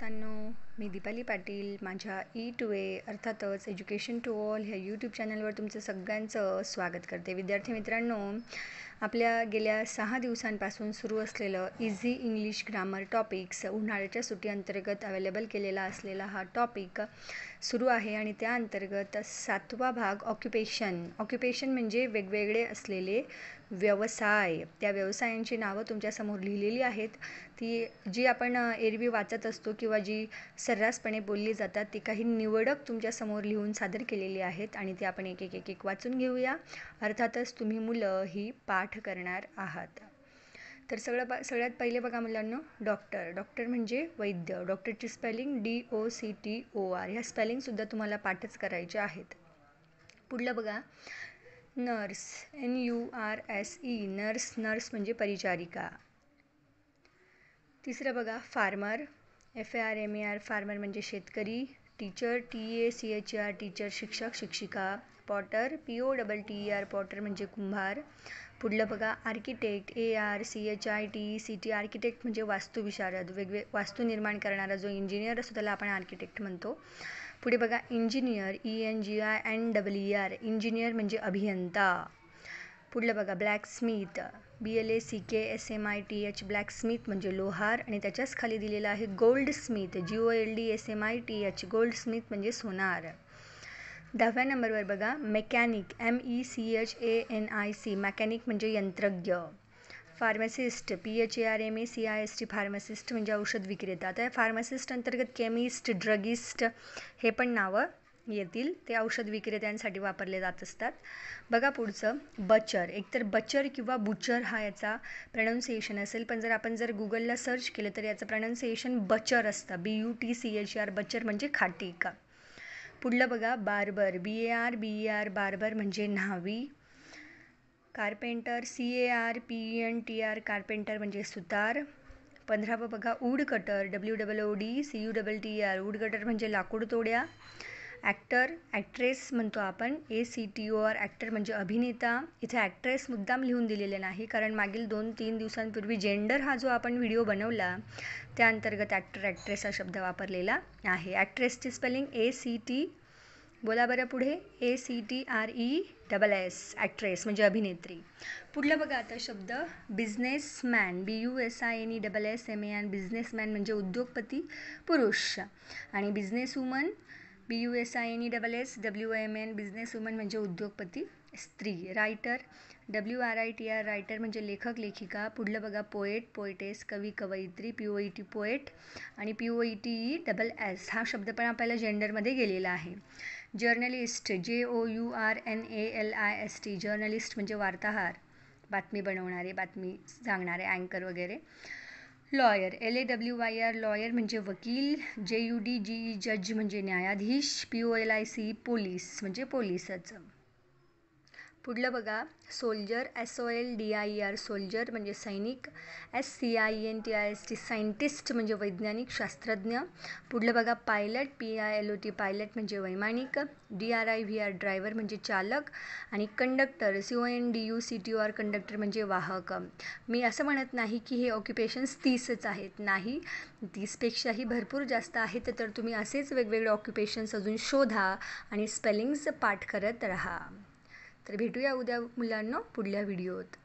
मित्रांनो, मी दीपाली पाटील माझ्या E2A अर्थातच एज्युकेशन टू ऑल ह्या यूट्यूब चॅनलवर तुमचं सगळ्यांचं स्वागत करते. विद्यार्थी मित्रांनो, आपल्या गेल्या 6 दिवसांपासून सुरू असलेलं इझी इंग्लिश ग्रामर टॉपिक्स उन्हाळ्याच्या सुट्टीअंतर्गत अवेलेबल केलेला असलेला हा टॉपिक सुरू आहे आणि त्या अंतर्गत 7वा भाग ऑक्युपेशन म्हणजे वेगवेगळे असलेले व्यवसाय. त्या व्यवसायांची नावं तुमच्यासमोर लिहिलेली आहेत. ती जी आपण एरवी वाचत असतो किंवा जी सर्रासपणे बोलली जातात ती काही निवडक तुमच्यासमोर लिहून सादर केलेली आहेत आणि ती आपण एक वाचून घेऊया. अर्थातच तुम्ही मुलं ही पाठ करणार आहात. तर सगळ्यात पहिले बघा मुलांनो, डॉक्टर म्हणजे वैद्य. डॉक्टरची स्पेलिंग DOCTOR. ह्या स्पेलिंगसुद्धा तुम्हाला पाठच करायच्या आहेत. पुढलं बघा, नर्स NURSE. नर्स म्हणजे परिचारिका. तिसरं बघा, फार्मर FARMER. फार्मर म्हणजे शेतकरी. Teacher TACHER. टीचर शिक्षक शिक्षिका. Potter POTTER. पॉटर म्हणजे कुंभार. पुढलं बघा, आर्किटेक्ट ARCHITECT. आर्किटेक्ट म्हणजे वास्तुविशारद. वास्तू निर्माण करणारा जो इंजिनियर असतो त्याला आपण आर्किटेक्ट म्हणतो. पुढे बघा, इंजिनियर ENGINER. इंजिनियर म्हणजे अभियंता. पुढलं बघा, ब्लॅकस्मिथ BLACKSMITH. ब्लॅकस्मिथ म्हणजे लोहार आणि त्याच्याच खाली दिलेलं आहे गोल्डस्मिथ GOLDSMITH. गोल्डस्मिथ म्हणजे सोनार. 10व्या नंबरवर बघा, मेकॅनिक MECHANIC. मेकॅनिक म्हणजे यंत्रज्ञ. Pharmacist PHARMACIST. फार्मासिस्ट म्हणजे औषध विक्रेता. आता फार्मासिस्ट अंतर्गत केमिस्ट ड्रगिस्ट हे पण नावं येतील. ते औषध विक्रेत्यांसाठी वापरले जात असतात. बघा पुढचं, बचर. एकतर बचर किंवा बुचर हा याचा प्रोनाऊन्सिएशन असेल, पण आपण जर गुगलला सर्च केलं तर याचं प्रोनाऊन्सिएशन बचर असतं. BUTCHER. बचर म्हणजे खाटीक. पुढलं बघा, बार्बर BARBER. बार्बर म्हणजे न्हावी. Carpenter CARPENTER. कार्पेंटर म्हणजे सुतार. 15वं बघा, वूडकटर WOODCUTTER. वूडकटर म्हणजे लाकूड तोड्या. ॲक्ट्रेस म्हणतो आपण ACTOR. ॲक्टर म्हणजे अभिनेता. इथे ॲक्ट्रेस मुद्दाम लिहून दिलेले नाही, कारण मागील 2-3 दिवसांपूर्वी जेंडर हा जो आपण व्हिडिओ बनवला त्या अंतर्गत ॲक्ट्रेस हा शब्द वापरलेला आहे. ॲक्ट्रेसची स्पेलिंग ACT. बोला बरं पुढे, ACTRESS. ॲक्ट्रेस म्हणजे अभिनेत्री. पुढलं बघा आता शब्द, बिझनेसमॅन BUSINESSMAN. बिझनेसमॅन म्हणजे उद्योगपती पुरुष. आणि बिझनेसवुमन BUSINESSWOMAN. बिझनेसवुमन म्हणजे उद्योगपती स्त्री. Writer WRITER. रायटर म्हणजे लेखक लेखिका. पुढलं बघा, पोएटेस. कवी कवयित्री POET पोएट. आणि POETESS हा शब्द पण आपल्याला जेंडरमध्ये गेलेला आहे. Journalist JOURNALIST. जर्नलिस्ट म्हणजे वार्ताहर, बातमी बनवणारे, बातमी सांगणारे, अँकर वगैरे. Lawyer LAWYR. लॉयर म्हणजे वकील. JUDGE. जज म्हणजे न्यायाधीश. POLIC. पोलीस म्हणजे पोलिसच. पुढलं बघा, सोल्जर SOLDIER. सोल्जर म्हणजे सैनिक. SCIENTIST. सायंटिस्ट म्हणजे वैज्ञानिक, शास्त्रज्ञ. पुढलं बघा, पायलट PILOT. पायलट म्हणजे वैमानिक. DRIVR. ड्रायव्हर म्हणजे चालक. आणि कंडक्टर CONDUCTOR. कंडक्टर म्हणजे वाहक. मी असं म्हणत नाही की हे ऑक्युपेशन्स 30च आहेत. नाही, 30पेक्षाही भरपूर जास्त आहेत. तर तुम्ही असेच वेगवेगळे ऑक्युपेशन्स अजून शोधा आणि स्पेलिंग्स पाठ करत राहा. तर भेटूया उद्या मुलांनो पुढल्या व्हिडिओत.